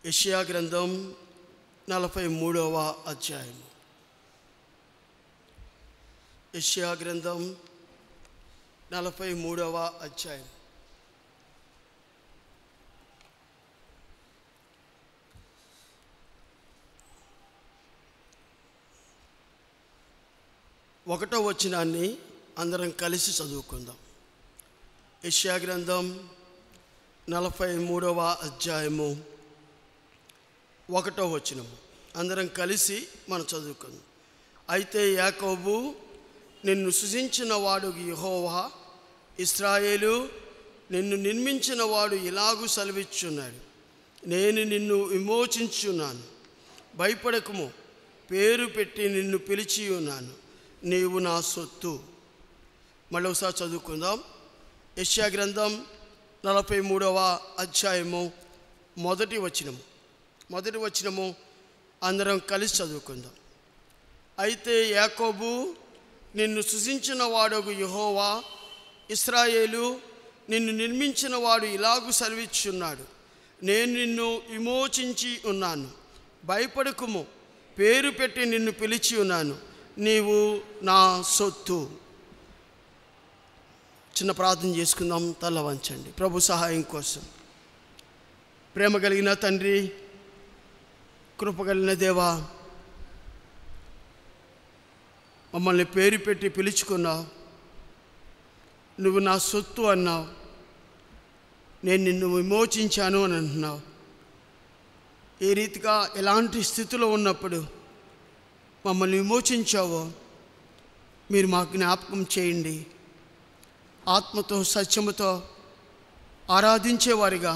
యెషయా గ్రంథం 43వ అధ్యాయం. యెషయా గ్రంథం 43వ అధ్యాయం. ఒకటో వచనాన్ని అందరం కలిసి చదువుకుందాం. యెషయా గ్రంథం 43వ అధ్యాయము 1వ వచనం అందరం కలిసి మనం చదువుకుందాం. అయితే యాకోబు నిన్ను సృజించిన వాడు యెహోవా, ఇశ్రాయేలు నిన్ను నిర్మించిన వాడు ఇలాగూ సెలవిచ్చున్నాడు, నేను నిన్ను విమోచించున్నాను, భయపడకుము, పేరు పెట్టి నిన్ను పిలిచి ఉన్నాను, నీవు నా సొత్తు. మళ్ళీ ఒకసారి చదువుకుందాం. యెషయా గ్రంథం 43వ అధ్యాయము మొదటి వచనము అందరం కలిసి చదువుకుందాం. అయితే యాకోబు నిన్ను సృజించిన వాడగు యెహోవా, ఇశ్రాయేలు నిన్ను నిర్మించిన వాడు ఇలాగూ సెలవిచ్చున్నాడు, నేను నిన్ను విమోచించి ఉన్నాను, భయపడకుము, పేరు పెట్టి నిన్ను పిలిచి ఉన్నాను, నీవు నా సొత్తు. చిన్న ప్రార్థన చేసుకుందాం. తల వంచండి. ప్రభు సహాయం కోసం. ప్రేమ కలిగిన తండ్రి, కృపగలిగిన దేవా, మమ్మల్ని పేరు పెట్టి పిలుచుకున్నావు, నువ్వు నా సొత్తు అన్నావు, నేను నిన్ను విమోచించాను అని అంటున్నావు. ఏ రీతిగా ఎలాంటి స్థితిలో ఉన్నప్పుడు మమ్మల్ని విమోచించావో మీరు మాకు జ్ఞాపకం చేయండి. ఆత్మతో సత్యముతో ఆరాధించేవారిగా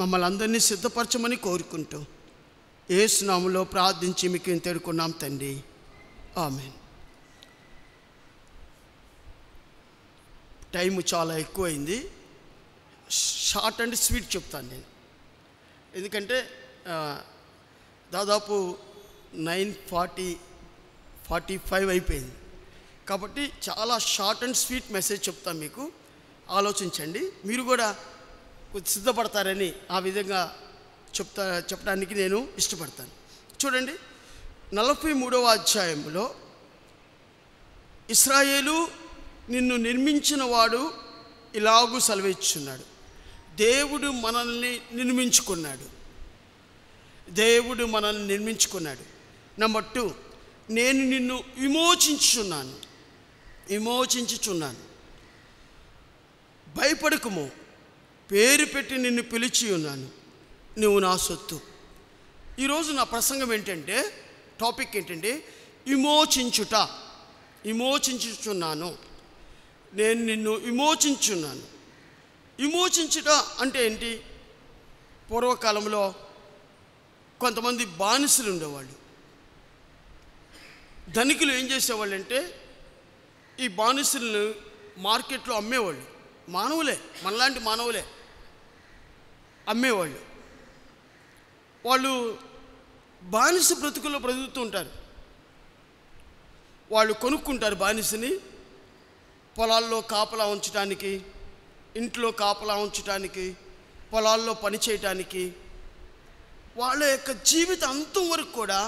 మమ్మల్ని అందరినీ సిద్ధపరచమని కోరుకుంటూ యేసు నామములో ప్రార్థించి మీకు తేడుకున్నాం తండ్రి, ఆమేన్. టైము చాలా ఎక్కువైంది. షార్ట్ అండ్ స్వీట్ చెప్తాను నేను, ఎందుకంటే దాదాపు 9:45 అయిపోయింది. కాబట్టి చాలా షార్ట్ అండ్ స్వీట్ మెసేజ్ చెప్తాను మీకు. ఆలోచించండి. మీరు కూడా కొద్ది సిద్ధపడతారని ఆ విధంగా చెప్పడానికి నేను ఇష్టపడతాను. చూడండి, 43వ అధ్యాయంలో ఇశ్రాయేలు నిన్ను నిర్మించిన వాడు ఇలాగూ సెలవిచ్చున్నాడు. దేవుడు మనల్ని నిర్మించుకున్నాడు. నెంబర్ 2, నేను నిన్ను విమోచించుచున్నాను, భయపడకుము, పేరు పెట్టి నిన్ను పిలిచి ఉన్నాను, నువ్వు నా సొత్తు. ఈరోజు నా ప్రసంగం ఏంటంటే, టాపిక్ ఏంటంటే విమోచించుచున్నాను. నేను నిన్ను విమోచించున్నాను. విమోచించుట అంటే ఏంటి? పూర్వకాలంలో కొంతమంది బానిసలు ఉండేవాళ్ళు. ధనికులు ఏం చేసేవాళ్ళు అంటే ఈ బానిసలను మార్కెట్లో అమ్మేవాళ్ళు. మానవులే, మనలాంటి మానవులే అమ్మేవాళ్ళు. వాళ్ళు బానిస బ్రతుకుల్లో బ్రతుకుతూ ఉంటారు. వాళ్ళు కొనుక్కుంటారు బానిసని, పొలాల్లో కాపలా ఉంచడానికి, ఇంట్లో కాపలా ఉంచడానికి, పొలాల్లో పని చేయటానికి. వాళ్ళ యొక్క జీవిత అంతం వరకు కూడా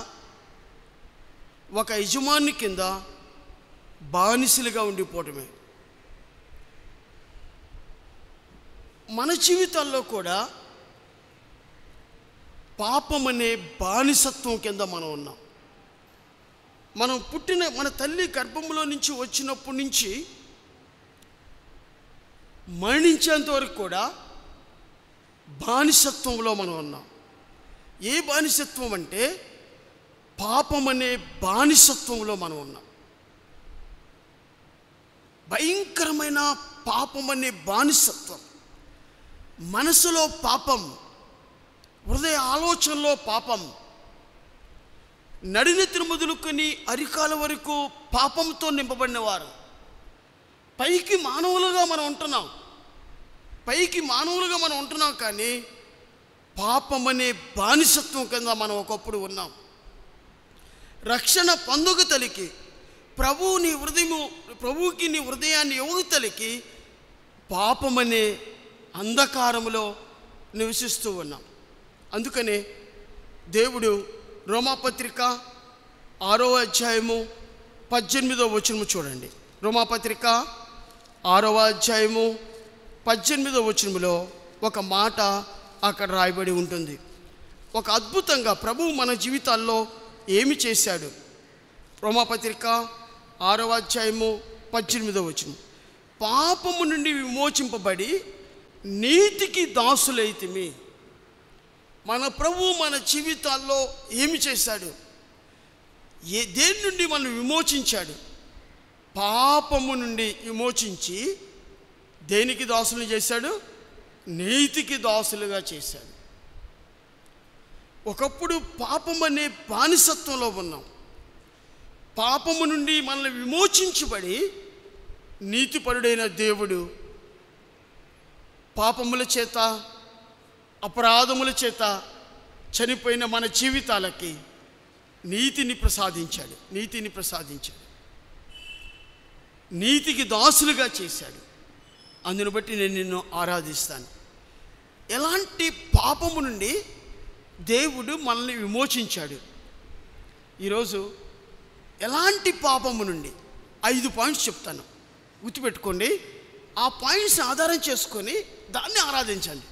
ఒక యజమాని కింద బానిసలుగా ఉండిపోవటమే. మన జీవితాల్లో కూడా పాపం అనే బానిసత్వం కింద మనం ఉన్నాం. మన తల్లి గర్భంలో నుంచి వచ్చినప్పటి నుంచి మరణించేంత వరకు కూడా బానిసత్వంలో మనం ఉన్నాం. ఏ బానిసత్వం అంటే పాపం అనే బానిసత్వంలో మనం ఉన్నాం. భయంకరమైన పాపం అనే బానిసత్వం. మనసులో పాపం, హృదయ ఆలోచనలో పాపం, నడినెత్తిన మొదలుకొని అరికాల వరకు పాపంతో నింపబడినవారు. పైకి మానవులుగా మనం ఉంటున్నాం, కానీ పాపం అనే బానిసత్వం కింద మనం ఒకప్పుడు ఉన్నాం. రక్షణ పొందుకు తలికి ప్రభువుకి నీ హృదయాన్ని ఇవ్వకు తలికి పాపమనే అంధకారములో నివసిస్తూ ఉన్నాం. అందుకనే దేవుడు రోమాపత్రిక 6వ అధ్యాయము 18వ వచనము చూడండి. రోమాపత్రిక 6వ అధ్యాయము 18వ వచనములో ఒక మాట అక్కడ రాయబడి ఉంటుంది. ఒక అద్భుతంగా ప్రభువు మన జీవితాల్లో ఏమి చేశాడు? రోమాపత్రిక 6వ అధ్యాయము 18వ వచనం, పాపము నుండి విమోచింపబడి నీతికి దాసులైతిమి. మన ప్రభువు మన జీవితాల్లో ఏమి చేశాడు? దేని నుండి మనం విమోచించాడు? పాపము నుండి విమోచించి దేనికి దాసులు చేశాడు? నీతికి దాసులుగా చేశాడు. ఒకప్పుడు పాపం అనే బానిసత్వంలో ఉన్నాం. పాపము నుండి మనల్ని విమోచించబడి నీతిపరుడైన దేవుడు పాపముల చేత అపరాధముల చేత చనిపోయిన మన జీవితాలకి నీతిని ప్రసాదించాడు. నీతికి దాసులుగా చేశాడు. అందును బట్టి నేను నిన్ను ఆరాధిస్తాను. ఎలాంటి పాపము నుండి దేవుడు మనల్ని విమోచించాడు? ఈరోజు ఎలాంటి పాపము నుండి 5 పాయింట్స్ చెప్తాను, గుర్తుపెట్టుకోండి. ఆ పాయింట్స్ ఆధారం చేసుకొని దాన్ని ఆరాధించండి.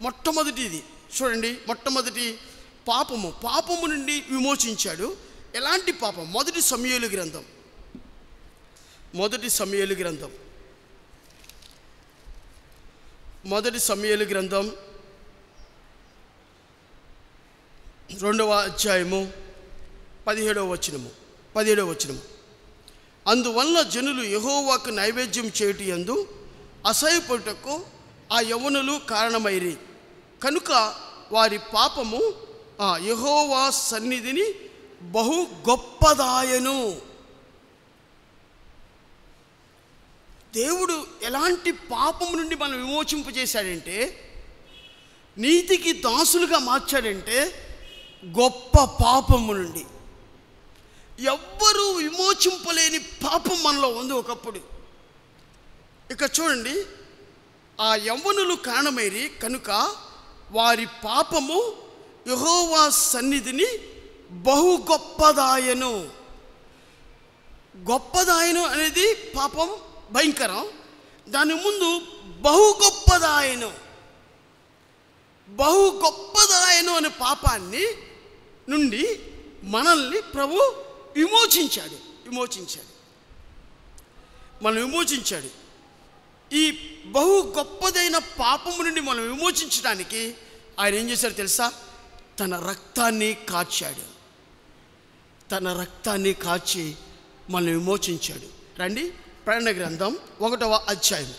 మొట్టమొదటిది చూడండి. మొట్టమొదటి పాపము నుండి విమోచించాడు. ఎలాంటి పాపం? మొదటి సమూయేలు గ్రంథం 2వ అధ్యాయము 17వ వచనము. అందువల్ల జనులు యెహోవాకు నైవేద్యం చేయుట యందు అసహ్యపడుటకు ఆ యవ్వనులు కారణమైరి కనుక వారి పాపము యెహోవా సన్నిధిని బహు గొప్పదాయను. దేవుడు ఎలాంటి పాపము నుండి మనం విమోచింపజేశాడంటే, నీతికి దాసులుగా మార్చాడంటే, గొప్ప పాపము నుండి. ఎవ్వరూ విమోచింపలేని పాపం మనలో ఉంది ఒకప్పుడు. ఇక చూడండి, ఆ యవ్వనులు కారణమైరి కనుక వారి పాపము యెహోవా సన్నిధిని బహు గొప్పదాయను. గొప్పదాయను అనేది పాపం భయంకరం. దాని ముందు బహు గొప్పదాయను అనే పాపాన్ని నుండి మనల్ని ప్రభు విమోచించాడు. ఈ బహు గొప్పదైన పాపము నుండి మనం విమోచించడానికి ఆయన ఏం చేశాడు తెలుసా? తన రక్తాన్ని కాచి మనల్ని విమోచించాడు. రండి, ప్రకటన గ్రంథం 1వ అధ్యాయం.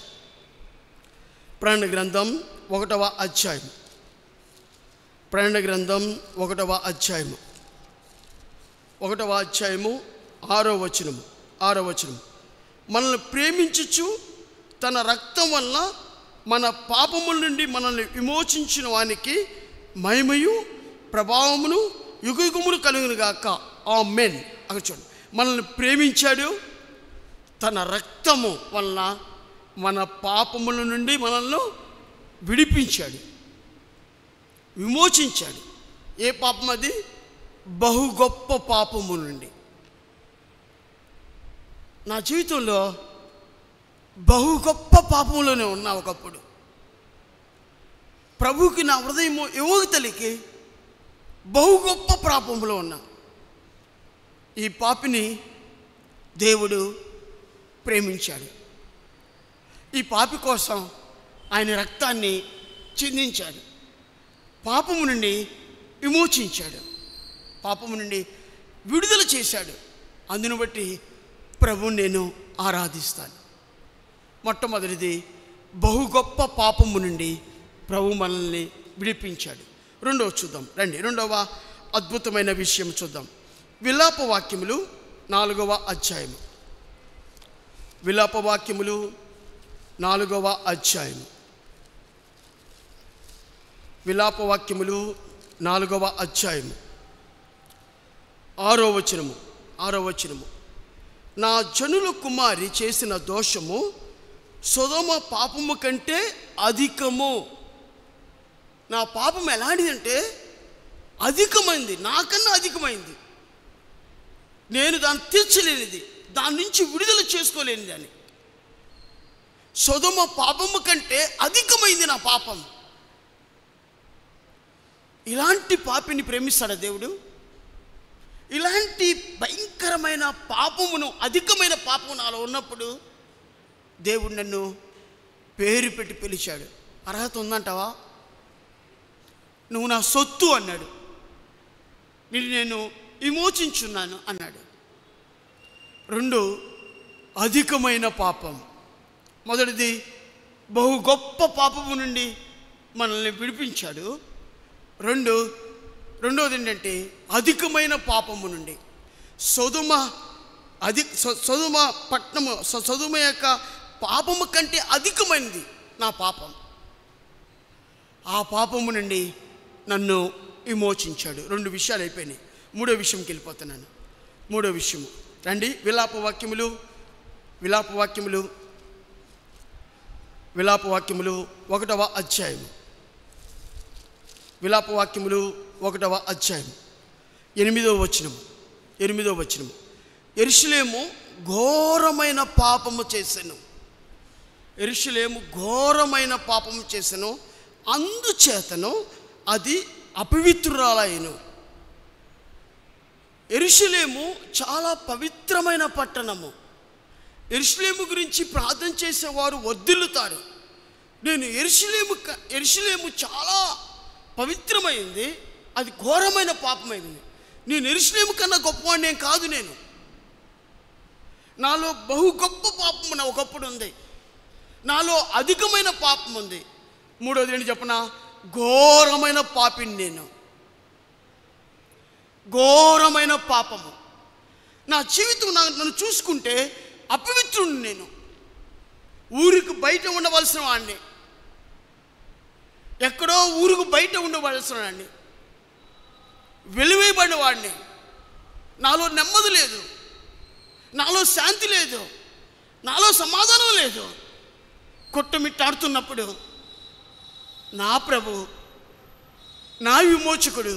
1వ అధ్యాయము 6వ వచనము. మనల్ని ప్రేమించుచు తన రక్తం వల్ల మన పాపముల నుండి మనల్ని విమోచించిన వానికి మహిమయు ప్రభావమును యుగయుగములు కలుగును గాక. ఆమేన్. అక్కడ చూడండి, మనల్ని ప్రేమించాడు. తన రక్తము వలన మన పాపముల నుండి మనల్ని విడిపించాడు, విమోచించాడు. ఏ పాపం అది? బహు గొప్ప పాపము నుండి. నా జీవితంలో బహు గొప్ప పాపంలోనే ఉన్నా. ఒకప్పుడు ప్రభువుకి నా హృదయం యువతలికి బహు గొప్ప పాపంలో ఉన్నా. ఈ పాపిని దేవుడు ప్రేమించాడు. ఈ పాపి కోసం ఆయన రక్తాన్ని చిందించాడు. పాపము నుండి విమోచించాడు, పాపము నుండి విడుదల చేశాడు. అందును బట్టి ప్రభువుని నేను ఆరాధిస్తాను. మొట్టమొదటిది, బహు గొప్ప పాపము నుండి ప్రభు మనల్ని విడిపించాడు. రెండవ చూద్దాం రండి. రెండవ అద్భుతమైన విషయం చూద్దాం. విలాపవాక్యములు 4వ అధ్యాయం. విలాపవాక్యములు 4వ అధ్యాయం. విలాపవాక్యములు 4వ అధ్యాయం 6వ వచనము. నా జనుల కుమారి చేసిన దోషము సొదొమ పాపము కంటే అధికము. నా పాపం ఎలాంటిదంటే అధికమైంది, నాకన్నా అధికమైంది. నేను దాన్ని తీర్చలేనిది, దాని నుంచి విడుదల చేసుకోలేనిది అని. సొదొమ పాపము కంటే అధికమైంది నా పాపం. ఇలాంటి పాపిని ప్రేమిస్తాడా దేవుడు? ఇలాంటి భయంకరమైన పాపమును, అధికమైన పాపము నాలో ఉన్నప్పుడు దేవుడు నన్ను పేరు పెట్టి పిలిచాడు. అర్హత ఉందంటావా? నువ్వు నా సొత్తు అన్నాడు. నేను విమోచించున్నాను అన్నాడు. 2, అధికమైన పాపం. మొదటిది, బహు గొప్ప పాపము నుండి మనల్ని విడిపించాడు. రెండోది ఏంటంటే అధికమైన పాపము నుండి. సొదొమ పట్టణము, సొదొమ యొక్క పాపము కంటే అధికమైనది నా పాపం. ఆ పాపము నుండి నన్ను విమోచించాడు. 2 విషయాలు అయిపోయినాయి. 3వ విషయంకి వెళ్ళిపోతున్నాను. 3వ విషయము రండి. విలాప వాక్యములు 1వ అధ్యాయము. విలాప వాక్యములు 1వ అధ్యాయం 8వ వచనము. యెరూషలేము ఘోరమైన పాపము చేసెను. యెరూషలేము ఘోరమైన పాపము చేసెను, అందుచేతను అది అపవిత్రురాలైను. యెరూషలేము చాలా పవిత్రమైన పట్టణము. యెరూషలేము గురించి ప్రార్థన చేసేవారు వర్ధిల్లుతారు. నేను యెరూషలేము చాలా పవిత్రమైంది, అది ఘోరమైన పాపమైంది. నేను యెరూషలేము కన్నా గొప్పవాడిని ఏం కాదు. నాలో బహు గొప్ప పాపం ఒకప్పుడు ఉంది, నాలో అధికమైన పాపం ఉంది. 3వది ఏంటి చెప్పనా? ఘోరమైన పాపిని నేను. ఘోరమైన పాపము నా జీవితం. నన్ను చూసుకుంటే అపవిత్రుడిని నేను. ఊరికి బయట ఉండవలసిన వాడిని, ఎక్కడో ఊరికి బయట ఉండవలసిన వాడిని, వెలివేయబడిన వాడిని. నాలో నెమ్మది లేదు, నాలో శాంతి లేదు, నాలో సమాధానం లేదు. కొట్టమిట్టాడుతున్నప్పుడు నా ప్రభు, నా విమోచకుడు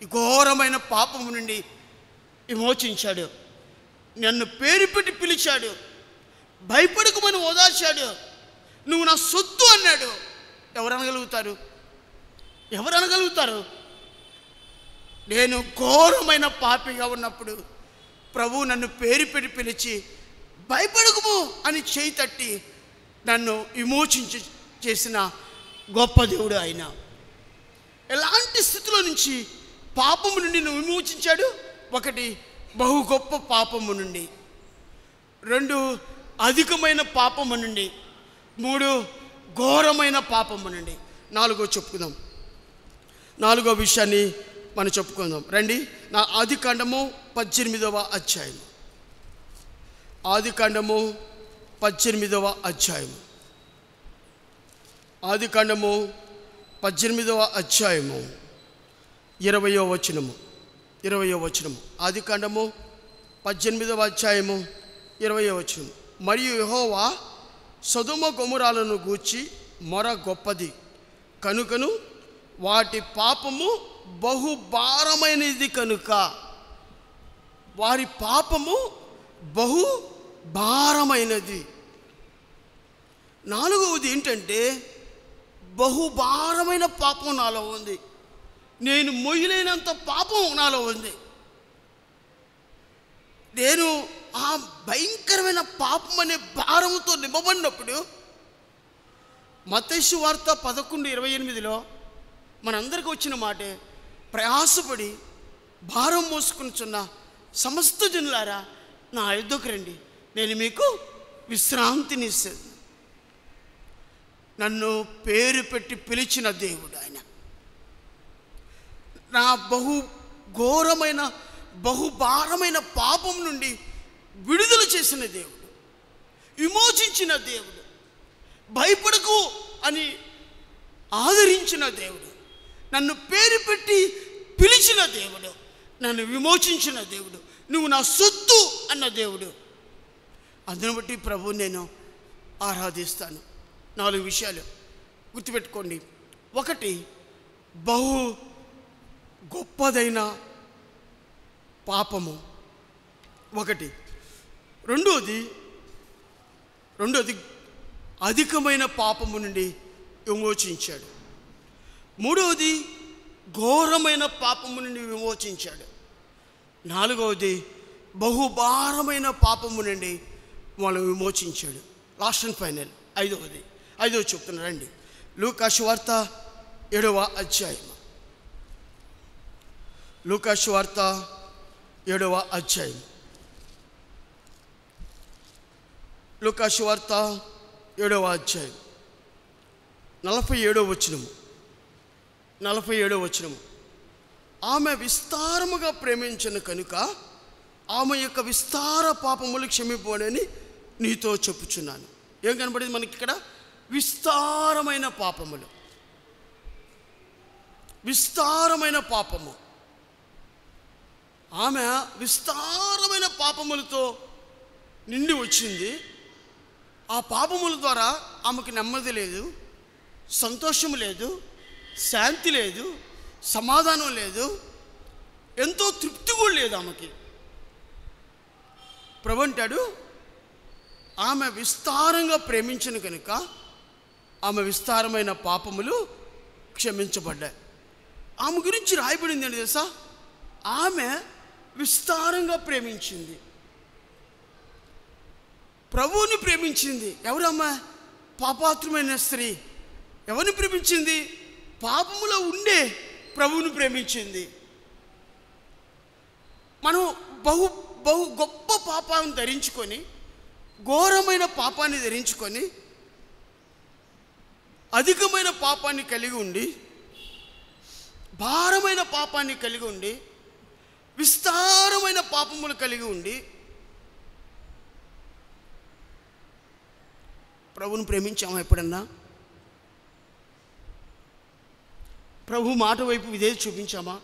ఈ ఘోరమైన పాపము నుండి విమోచించాడు. నన్ను పేరు పెట్టి పిలిచాడు, భయపడకమని ఓదార్చాడు. నువ్వు నా సొత్తు అన్నాడు. ఎవరు అనగలుగుతారు? నేను ఘోరమైన పాపిగా ఉన్నప్పుడు ప్రభువు నన్ను పేరు పెట్టి పిలిచి భయపడకము అని చేయి తట్టి నన్ను విమోచించి చేసిన గొప్ప దేవుడు ఆయన. ఎలాంటి స్థితిలో నుంచి పాపము నుండి నువ్వు విమోచించాడు? 1, బహు గొప్ప పాపము నుండి. 2, అధికమైన పాపము నుండి. 3, ఘోరమైన పాపము నుండి. 4వ చెప్పుకుందాం. 4వ విషయాన్ని మనం చెప్పుకుందాం రండి. ఆదికాండము 18వ అధ్యాయం. ఆదికాండము 18వ అధ్యాయం. ఆదికాండము 18వ అధ్యాయము 20వ వచనము. ఆదికాండము 18వ అధ్యాయము 20వ వచనము. మరియు యెహోవా సొదొమ గొమొరాలను గూర్చి మొర గొప్పది కనుకను వాటి పాపము బహు భారమైనది కనుక. వారి పాపము బహు భారమైనది. 4వది ఏంటంటే బహుభారమైన పాపం నాలో ఉంది. నేను మొయ్యలేనంత పాపం నాలో ఉంది. నేను ఆ భయంకరమైన పాపం అనే భారంతో నింపబడినప్పుడు మత్తయి సువార్త 11:28లో మనందరికీ వచ్చిన మాటే, ప్రయాసపడి భారం మోసుకునిచున్న సమస్త జనులారా నా యొద్దకు రండి, నేను మీకు విశ్రాంతినిస్తాను. నన్ను పేరు పెట్టి పిలిచిన దేవుడు ఆయన. నా బహు ఘోరమైన బహుభారమైన పాపం నుండి విడుదల చేసిన దేవుడు, విమోచించిన దేవుడు, భయపడకు అని ఆదరించిన దేవుడు, నన్ను పేరు పెట్టి పిలిచిన దేవుడు, నన్ను విమోచించిన దేవుడు, నువ్వు నా సొత్తు అన్న దేవుడు. అందును బట్టి ప్రభు నేను ఆరాధిస్తాను. 4 విషయాలు గుర్తుపెట్టుకోండి. ఒకటి బహు గొప్పదైన పాపము ఒకటి. రెండోది అధికమైన పాపము నుండి విమోచించాడు. మూడవది ఘోరమైన పాపము నుండి విమోచించాడు. నాలుగవది బహుభారమైన పాపము నుండి వాళ్ళు విమోచించాడు. లాస్ట్ అండ్ ఫైనల్ ఐదవది చెప్తున్నారండి. లూకా సువార్త 7వ అధ్యాయం. లూకా సువార్త 7వ అధ్యాయం. లూకా సువార్త 7వ అధ్యాయం 47వ వచనము. ఆమె విస్తారముగా ప్రేమించను కనుక ఆమె యొక్క విస్తార పాపములు క్షమింపబడని నీతో చెప్పుచున్నాను. ఏం కనబడింది మనకి ఇక్కడ? విస్తారమైన పాపములు. విస్తారమైన పాపము. ఆమె విస్తారమైన పాపములతో నిండి వచ్చింది. ఆ పాపముల ద్వారా ఆమెకు నెమ్మది లేదు, సంతోషం లేదు, శాంతి లేదు, సమాధానం లేదు, ఎంతో తృప్తి కూడా లేదు ఆమెకి. ప్రభు అంటాడు, ఆమె విస్తారంగా ప్రేమించిన కనుక ఆమె విస్తారమైన పాపములు క్షమించబడ్డాయి. ఆమె గురించి రాయబడింది ఏంటి తెలుసా? ఆమె విస్తారంగా ప్రేమించింది, ప్రభువుని ప్రేమించింది. ఎవరమ్మా? పాపాత్రమైన స్త్రీ. ఎవరిని ప్రేమించింది? పాపములో ఉండే ప్రభువుని ప్రేమించింది. మనం బహు గొప్ప పాపాన్ని ధరించుకొని, ఘోరమైన పాపాన్ని ధరించుకొని, అధికమైన పాపాన్ని కలిగి ఉండి, భారమైన పాపాన్ని కలిగి ఉండి, విస్తారమైన పాపములు కలిగి ఉండి ప్రభువుని ప్రేమించామా ఎప్పుడన్నా? ప్రభు మాట వైపు ఇదే చూపించామా?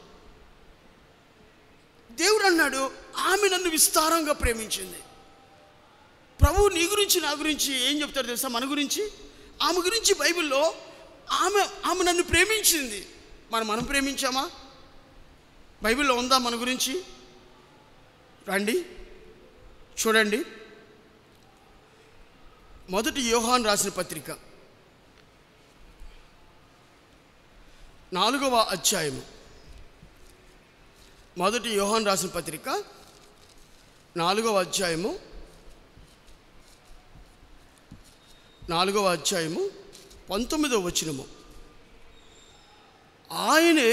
దేవుడు అన్నాడు, ఆమె నన్ను విస్తారంగా ప్రేమించింది. ప్రభు నీ గురించి నా గురించి ఏం చెప్తారు తెలుసా? మన గురించి, ఆమె గురించి బైబిల్లో ఆమె నన్ను ప్రేమించింది. మనం ప్రేమించామా? బైబిల్లో ఉందా మన గురించి? రండి చూడండి. మొదటి యోహాను రాసిన పత్రిక 4వ అధ్యాయము. మొదటి యోహాను రాసిన పత్రిక 4వ అధ్యాయము 19వ వచనము. ఆయనే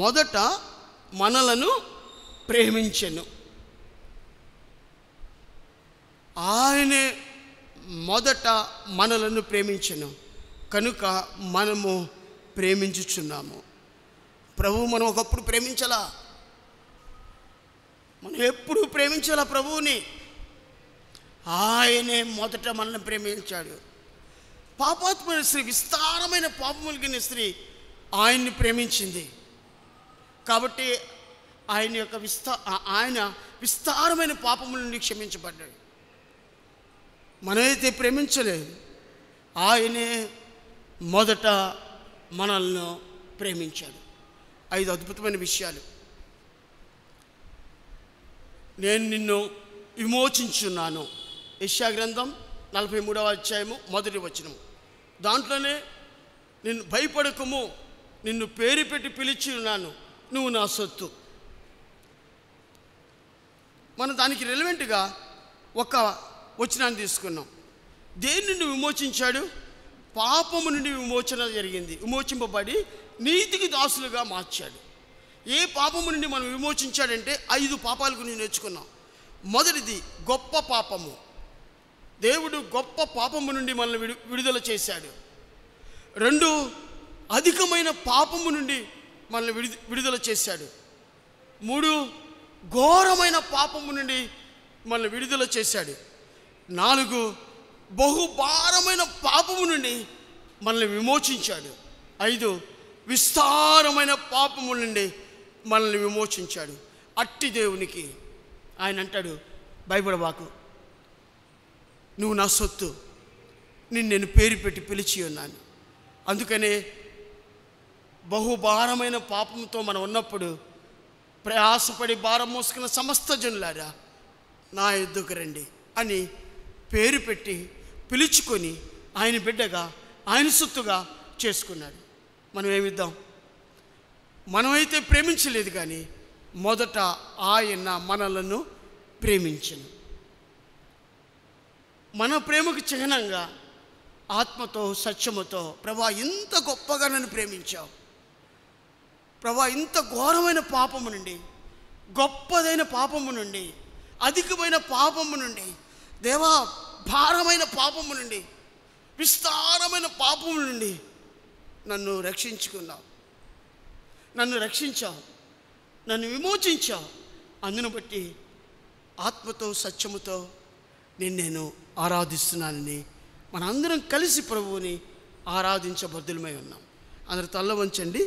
మొదట మనలను ప్రేమించెను. ఆయనే మొదట మనలను ప్రేమించెను కనుక మనము ప్రేమించుచున్నాము. ప్రభువు మనం ఒకప్పుడు ప్రేమించాలా? మనం ఎప్పుడు ప్రేమించాలా ప్రభువుని? ఆయనే మొదట మనల్ని ప్రేమించాడు. పాపాత్మైన స్త్రీ, విస్తారమైన పాపములు కలిగిన స్త్రీ ఆయన్ని ప్రేమించింది కాబట్టి ఆయన విస్తారమైన పాపముల నుండి క్షమించబడ్డాడు. మనమైతే ప్రేమించలేదు, ఆయనే మొదట మనల్ని ప్రేమించాడు. 5 అద్భుతమైన విషయాలు. నేను నిన్ను విమోచించున్నాను. యెషయా గ్రంథం 43వ అధ్యాయము 1వ వచనం. దాంట్లోనే నిన్ను భయపడకము, నిన్ను పేరు పెట్టి పిలిచి ఉన్నాను, నువ్వు నా సొత్తు. మనం దానికి రెలవెంట్గా ఒక వచనాన్ని తీసుకున్నాం. దేని నుండి విమోచించాడు? పాపము నుండి విమోచన జరిగింది. విమోచింపబడి నీతికి దాసులుగా మార్చాడు. ఏ పాపము నుండి మనం విమోచించాడంటే 5 పాపాల గురించి నేర్చుకున్నాం. మొదటిది గొప్ప పాపము. దేవుడు గొప్ప పాపము నుండి మనల్ని విడుదల చేశాడు. 2 అధికమైన పాపము నుండి మనల్ని విడుదల చేశాడు. 3 ఘోరమైన పాపము నుండి మనల్ని విడుదల చేశాడు. 4 బహుభారమైన పాపము నుండి మనల్ని విమోచించాడు. 5 విస్తారమైన పాపము నుండి మనల్ని విమోచించాడు. అట్టి దేవునికి ఆయన అంటాడు, భయపడబాకు, నువ్వు నా సొత్తు, నేను పేరు పెట్టి పిలిచి ఉన్నాను. అందుకనే బహుభారమైన పాపంతో మనం ఉన్నప్పుడు ప్రయాసపడి భారం మోసుకున్న సమస్త జనులారా నా యొద్దకు రండి అని పేరు పెట్టి పిలుచుకొని ఆయన బిడ్డగా ఆయన సొత్తుగా చేసుకున్నాడు. మనం ఏమిద్దాం? మనమైతే ప్రేమించలేదు, కానీ మొదట ఆయన మనలను ప్రేమించను. మన ప్రేమకు చిహ్నంగా ఆత్మతో సత్యముతో, ప్రభా ఇంత గొప్పగా నన్ను ప్రేమించావు, ప్రభా ఇంత ఘోరమైన పాపము నుండి, గొప్పదైన పాపము నుండి, అధికమైన పాపము నుండి, దేవా భారమైన పాపము నుండి, విస్తారమైన పాపము నుండి నన్ను రక్షించుకున్నావు, నన్ను రక్షించావు, విమోచించావు. అందును బట్టి ఆత్మతో సత్యముతో నేను ఆరాధిస్తున్నానని మనందరం కలిసి ప్రభువుని ఆరాధించబద్దులమై ఉన్నాం. అందరు తల్ల వంచండి,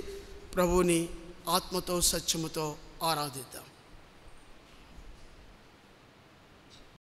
ప్రభువుని ఆత్మతో సత్యముతో ఆరాధిద్దాం.